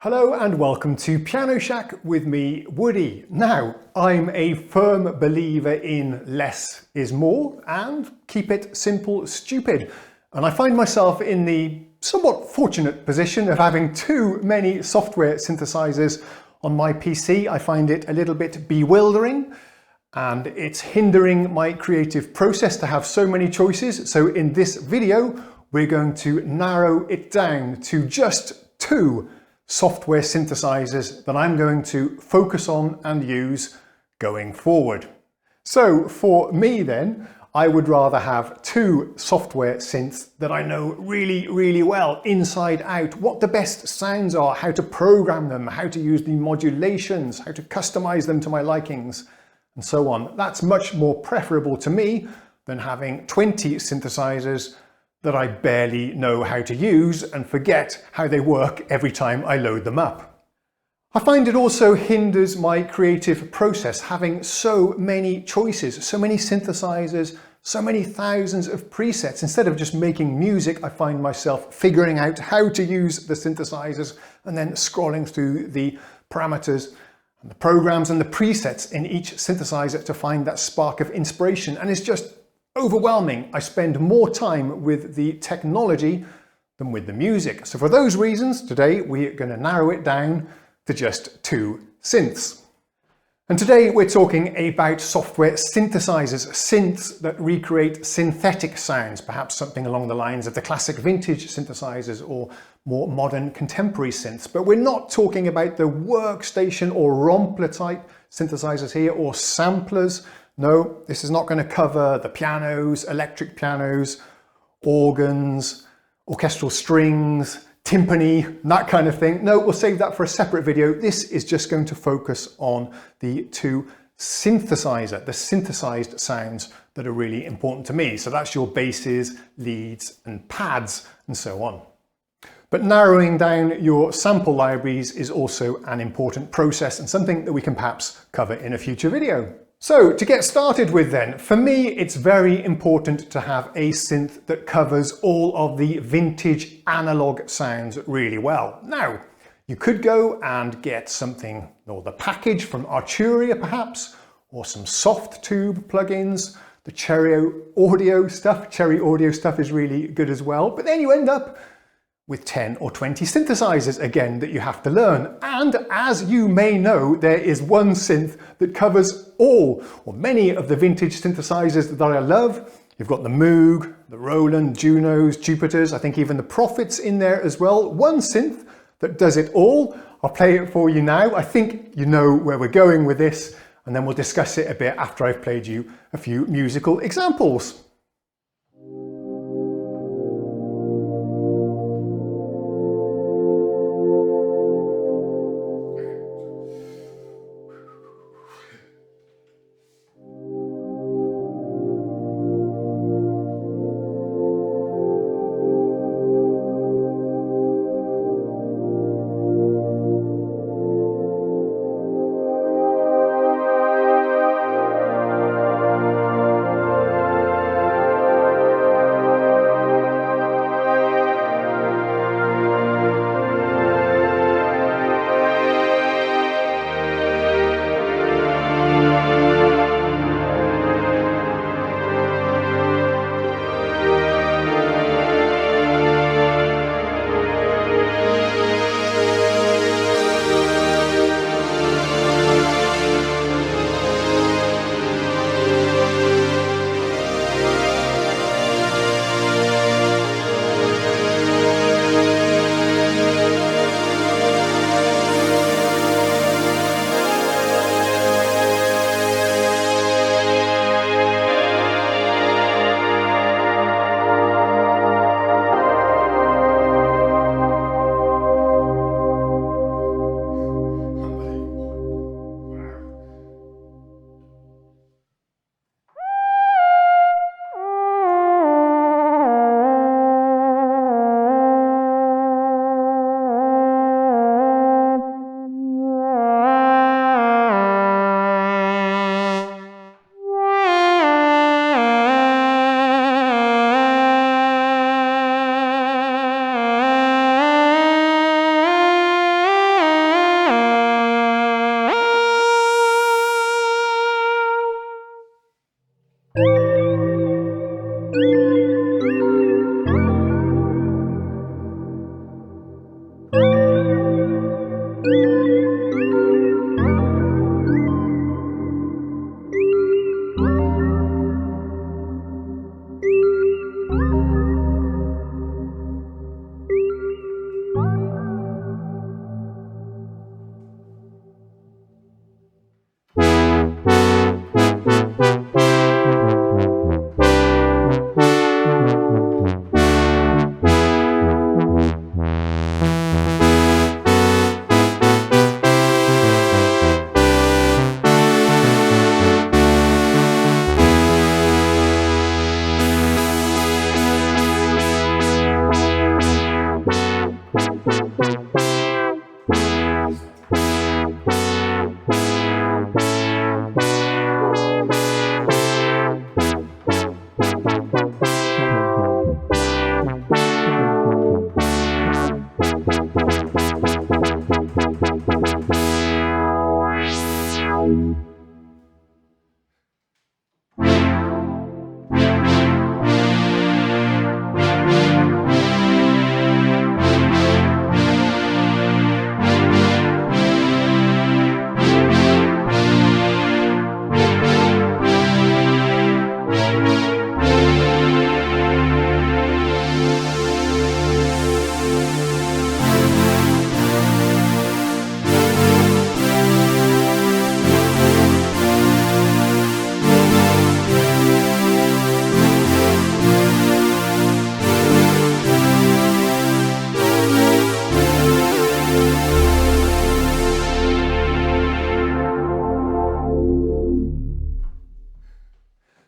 Hello and welcome to Piano Shack with me, Woody. Now, I'm a firm believer in less is more and keep it simple, stupid. And I find myself in the somewhat fortunate position of having too many software synthesizers on my PC. I find it a little bit bewildering and it's hindering my creative process to have so many choices. So in this video, we're going to narrow it down to just two software synthesizers that I'm going to focus on and use going forward. So for me then, I would rather have two software synths that I know really well, inside out, what the best sounds are, how to program them, how to use the modulations, how to customize them to my likings, and so on. That's much more preferable to me than having 20 synthesizers that I barely know how to use and forget how they work every time I load them up. I find it also hinders my creative process having so many choices, so many synthesizers, so many thousands of presets. Instead of just making music, I find myself figuring out how to use the synthesizers and then scrolling through the parameters and the programs and the presets in each synthesizer to find that spark of inspiration. And it's just overwhelming. I spend more time with the technology than with the music. So for those reasons, today we're going to narrow it down to just two synths. And today we're talking about software synthesizers, synths that recreate synthetic sounds, perhaps something along the lines of the classic vintage synthesizers or more modern contemporary synths. But we're not talking about the workstation or Rompler type synthesizers here or samplers. No, this is not going to cover the pianos, electric pianos, organs, orchestral strings, timpani, that kind of thing. No, we'll save that for a separate video. This is just going to focus on the two the synthesized sounds that are really important to me. So that's your basses, leads, and pads, and so on. But narrowing down your sample libraries is also an important process and something that we can perhaps cover in a future video. So to get started with then, for me it's very important to have a synth that covers all of the vintage analog sounds really well. Now, you could go and get something, or the package from ARTURIA perhaps, or some soft tube plugins. The Cherry Audio stuff is really good as well, but then you end up with 10 or 20 synthesizers again that you have to learn. And as you may know, there is one synth that covers all or many of the vintage synthesizers that I love. You've got the Moog, the Roland, Junos, Jupiters, I think even the Profits in there as well. One synth that does it all. I'll play it for you now. I think you know where we're going with this, and then we'll discuss it a bit after I've played you a few musical examples.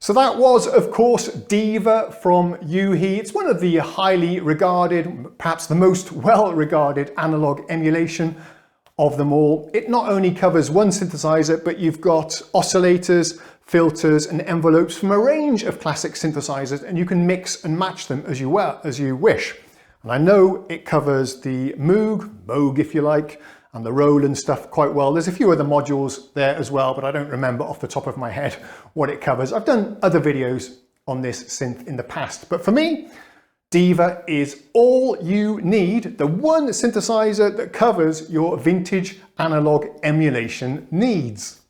So that was, of course, DIVA from UHI. It's one of the highly regarded, perhaps the most well-regarded analog emulation of them all. It not only covers one synthesizer, but you've got oscillators, filters and envelopes from a range of classic synthesizers, and you can mix and match them as you wish. And I know it covers the Moog if you like, and the Roland stuff quite well. There's a few other modules there as well, but I don't remember off the top of my head what it covers. I've done other videos on this synth in the past, but for me, DIVA is all you need, the one synthesizer that covers your vintage analog emulation needs.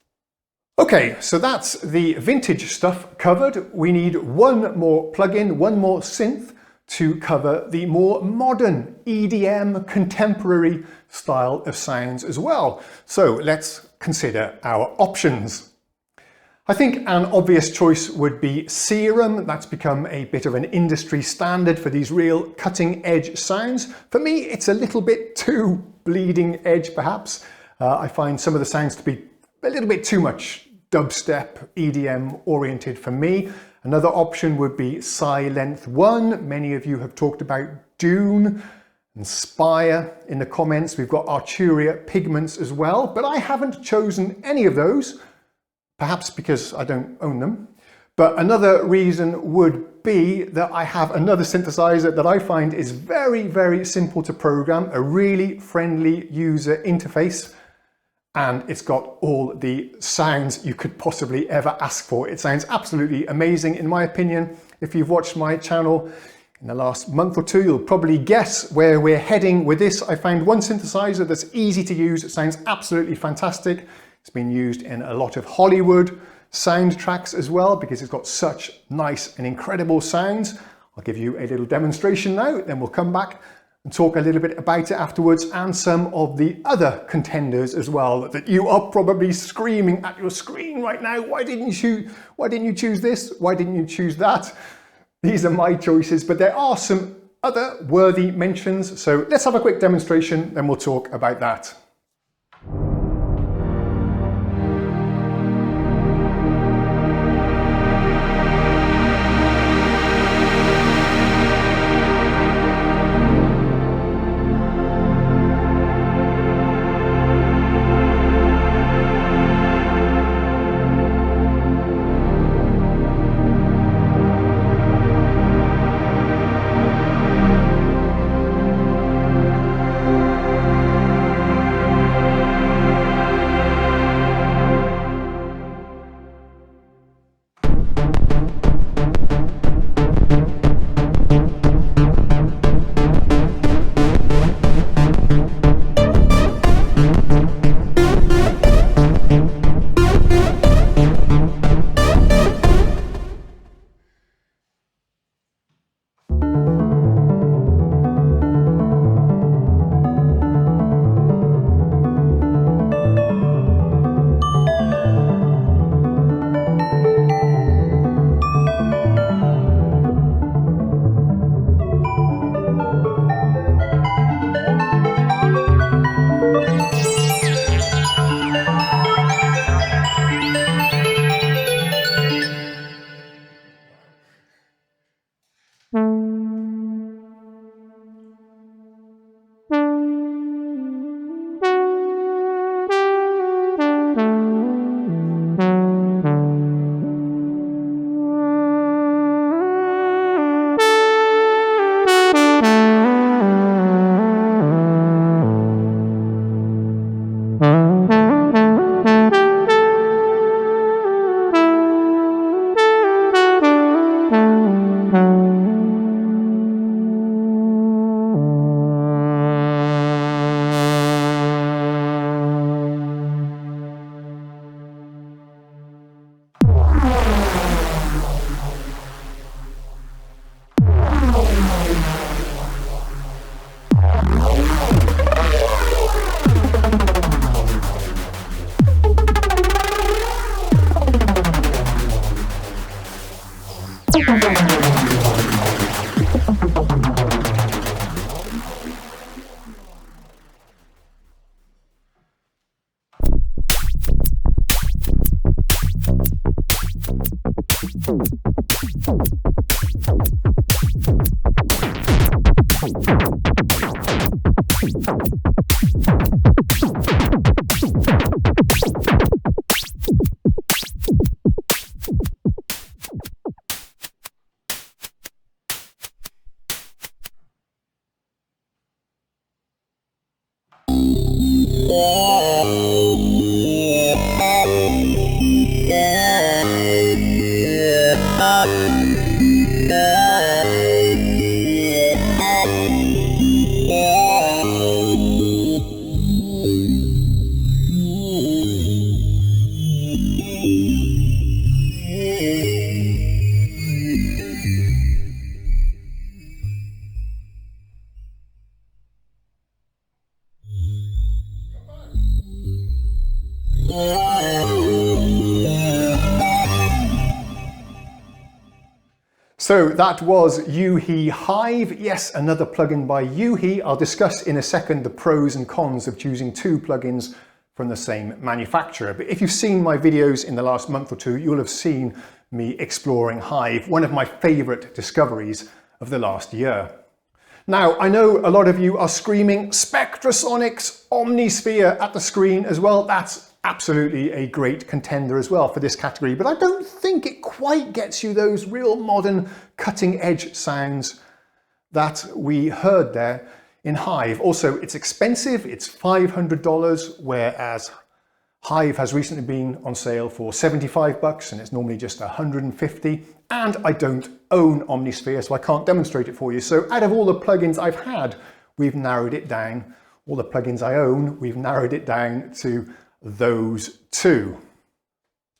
Okay, so that's the vintage stuff covered. We need one more plugin, one more synth to cover the more modern EDM contemporary style of sounds as well. So let's consider our options. I think an obvious choice would be SERUM. That's become a bit of an industry standard for these real cutting edge sounds. For me, it's a little bit too bleeding edge perhaps. I find some of the sounds to be a little bit too much dubstep, EDM oriented for me. Another option would be Silent 1. Many of you have talked about Dune and Spire in the comments. We've got Arturia, Pigments as well, but I haven't chosen any of those, perhaps because I don't own them. But another reason would be that I have another synthesizer that I find is very, very simple to program, a really friendly user interface, and it's got all the sounds you could possibly ever ask for. It sounds absolutely amazing in my opinion. If you've watched my channel in the last month or two, you'll probably guess where we're heading with this. I found one synthesizer that's easy to use. It sounds absolutely fantastic. It's been used in a lot of Hollywood soundtracks as well because it's got such nice and incredible sounds. I'll give you a little demonstration now, then we'll come back and talk a little bit about it afterwards, and some of the other contenders as well that you are probably screaming at your screen right now. Why didn't you choose this? Why didn't you choose that? These are my choices, but there are some other worthy mentions. So let's have a quick demonstration, then we'll talk about that. So that was HIVE. Yes, another plugin by I'll discuss in a second the pros and cons of choosing two plugins from the same manufacturer. But if you've seen my videos in the last month or two, you'll have seen me exploring HIVE, one of my favorite discoveries of the last year. Now, I know a lot of you are screaming SPECTRASONICS, OMNISSPHERE at the screen as well. That's absolutely a great contender as well for this category, but I don't think it quite gets you those real modern cutting edge sounds that we heard there in HIVE. Also, it's expensive, it's $500, whereas HIVE has recently been on sale for $75 and it's normally just $150. And I don't own OMNISSPHERE, so I can't demonstrate it for you. So out of all the plugins I've had, we've narrowed it down. All the plugins I own, we've narrowed it down to those two.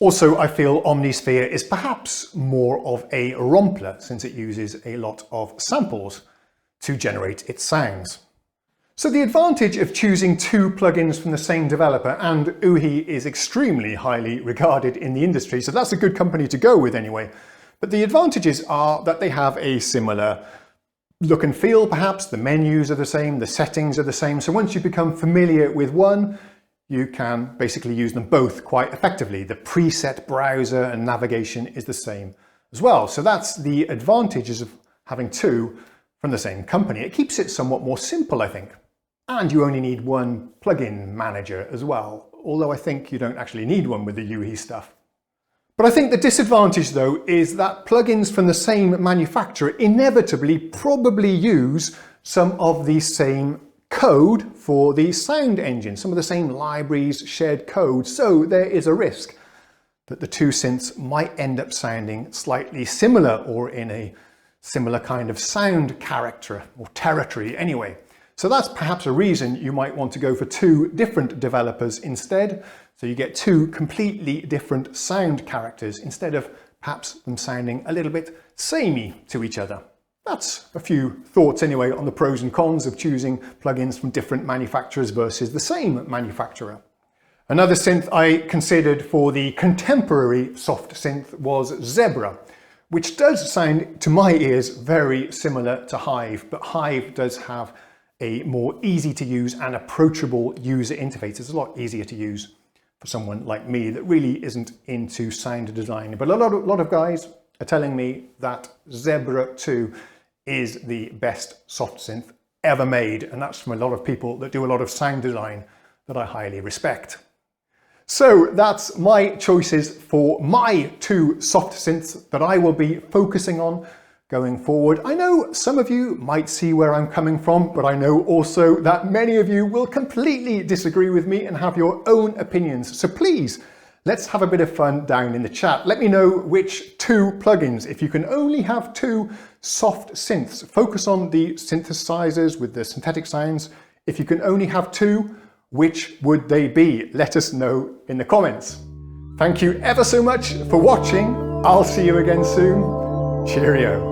Also, I feel OMNISSPHERE is perhaps more of a rompler since it uses a lot of samples to generate its sounds. So the advantage of choosing two plugins from the same developer, and OOHI is extremely highly regarded in the industry, so that's a good company to go with anyway. But the advantages are that they have a similar look and feel perhaps, the menus are the same, the settings are the same, so once you become familiar with one, you can basically use them both quite effectively. The preset browser and navigation is the same as well. So that's the advantages of having two from the same company. It keeps it somewhat more simple, I think. And you only need one plugin manager as well, although I think you don't actually need one with the OOHI stuff. But I think the disadvantage though is that plugins from the same manufacturer inevitably probably use some of the same code for the sound engine, some of the same libraries, shared code, so there is a risk that the two synths might end up sounding slightly similar or in a similar kind of sound character or territory anyway. So that's perhaps a reason you might want to go for two different developers instead, so you get two completely different sound characters instead of perhaps them sounding a little bit samey to each other. That's a few thoughts anyway on the pros and cons of choosing plugins from different manufacturers versus the same manufacturer. Another synth I considered for the contemporary soft synth was Zebra, which does sound to my ears very similar to HIVE, but HIVE does have a more easy to use and approachable user interface. It's a lot easier to use for someone like me that really isn't into sound design. But a lot of guys are telling me that Zebra 2 is the best soft synth ever made, and that's from a lot of people that do a lot of sound design that I highly respect. So that's my choices for my two soft synths that I will be focusing on going forward. I know some of you might see where I'm coming from, but I know also that many of you will completely disagree with me and have your own opinions. So please, let's have a bit of fun down in the chat. Let me know which two plugins, if you can only have two soft synths, focus on the synthesizers with the synthetic sounds. If you can only have two, which would they be? Let us know in the comments. Thank you ever so much for watching. I'll see you again soon. Cheerio.